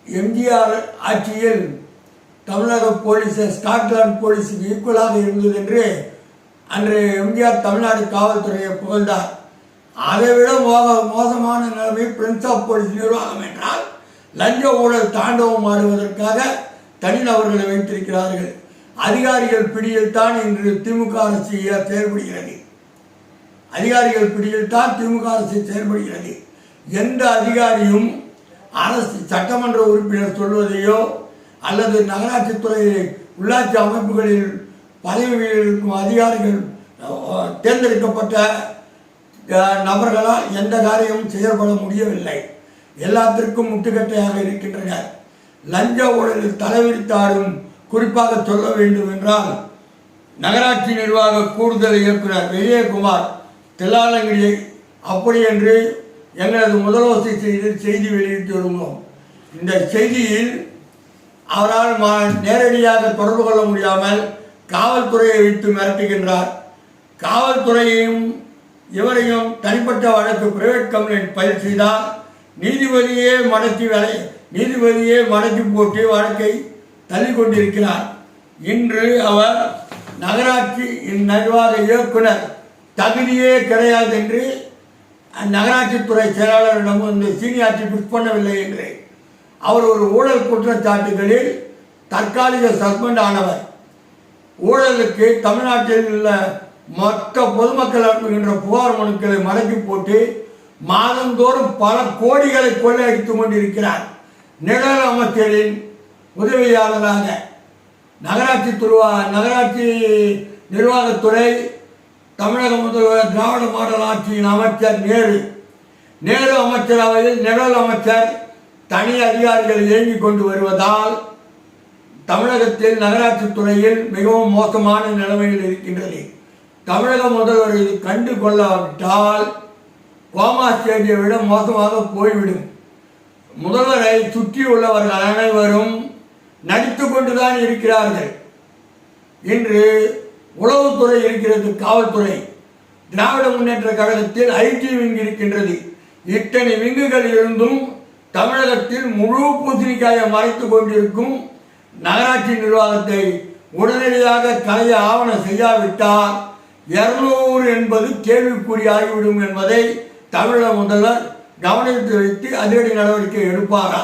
எம்ஜிஆர் ஆட்சியில் தமிழக police Scotland போலீஸுக்கு ஈக்குவலாக இருந்தது என்று அன்று எம்ஜிஆர் தமிழ்நாடு காவல்துறையை புகழ்ந்தார். அதைவிட மோசமான நிலைமை பிரின்ஸ் ஆஃப் போலீஸ் நிர்வாகம் என்றால் லஞ்ச ஊழல் தாண்டவம் ஆடுவதற்காக தனிநபர்களை வைத்திருக்கிறார்கள். அதிகாரிகள் பிடியில் தான் இன்று திமுக அரசு செயல்படுகிறது. அதிகாரிகள் பிடியில் தான் திமுக அரசு செயல்படுகிறது. எந்த அதிகாரியும் அரசு சட்டமன்ற உறுப்பினர் சொல்வதையோ அல்லது நகராட்சித்துறை உள்ளாட்சி அமைப்புகளில் பதவியில் இருக்கும் அதிகாரிகள் தேர்ந்தெடுக்கப்பட்ட நபர்களால் எந்த காரியமும் செயல்பட முடியவில்லை. எல்லாத்திற்கும் முட்டுக்கட்டையாக இருக்கின்றனர். லஞ்ச ஊழலில் தலைவிரித்தாடும் குறிப்பாக சொல்ல வேண்டும் என்றால் நகராட்சி நிர்வாக கூடுதல் இயக்குனர் விஜயகுமார் தில்லாலங்கடியை அப்படி என்று எங்களது முதலோசை செய்தி வெளியிட்டு வருகிறோம். இந்த செய்தியில் அவரால் நேரடியாக தொடர்பு கொள்ள முடியாமல் காவல்துறையை வைத்து மிரட்டுகின்றார். காவல்துறையையும் இவரையும் தனிப்பட்ட வழக்கு பிரைவேட் கம்ப்ளைண்ட் பதிவு செய்தால் நீதிபதியே மடக்கி போட்டு வழக்கை தள்ளி கொண்டிருக்கிறார். இன்று அவர் நகராட்சி நிர்வாக இயக்குனர் தகுதியே கிடையாது என்று நகராட்சித்துறை செயலாளரிடம் வந்து சீனியாரிட்டி பிக்ஸ் பண்ணவில்லை என்று அவர் ஒரு ஊழல் குற்றச்சாட்டுகளில் தற்காலிக சஸ்பெண்ட் ஆனவர். ஊழலுக்கு தமிழ்நாட்டில் உள்ள மொத்த பொதுமக்கள் அனுப்புகின்ற புகார் மனுக்களை மடக்கி போட்டு மாதந்தோறும் பல கோடிகளை கொள்ளையடித்துக் கொண்டிருக்கிறார். நிழல் அமைச்சரின் உதவியாளராக நகராட்சி நிர்வாகத்துறை தமிழக முதல்வர் திராவிட மாடல் ஆட்சியின் அமைச்சர் நேரு அமைச்சரவையில் நிழல் அமைச்சர் தனி அதிகாரிகள் இயங்கிக் கொண்டு வருவதால் தமிழகத்தில் நகராட்சித்துறையில் மிகவும் மோசமான நிலைமையில் இருக்கின்றது. தமிழக முதல்வர் இது கண்டு கொள்ளாவிட்டால் கோமா ஸ்டேஜை விட மோசமாக போய்விடும். முதல்வரை சுற்றியுள்ளவர்கள் அனைவரும் நடித்து கொண்டுதான் இருக்கிறார்கள். இன்று உளவுத்துறை இருக்கிறது, காவல்துறை, திராவிட முன்னேற்ற கழகத்தில் ஐடி விங் இருக்கின்றது. இத்தனை விங்குகள் இருந்தும் தமிழகத்தில் முழு பூசணிக்காயை மறைத்து கொண்டிருக்கும் நகராட்சி நிர்வாகத்தை உடனடியாக கலைய ஆவணம் செய்யாவிட்டால் 200 என்பது கேள்விக்குறியாகிவிடும் என்பதை தமிழக முதல்வர் கவனத்தில் வைத்து அதிரடி நடவடிக்கை எடுப்பாரா?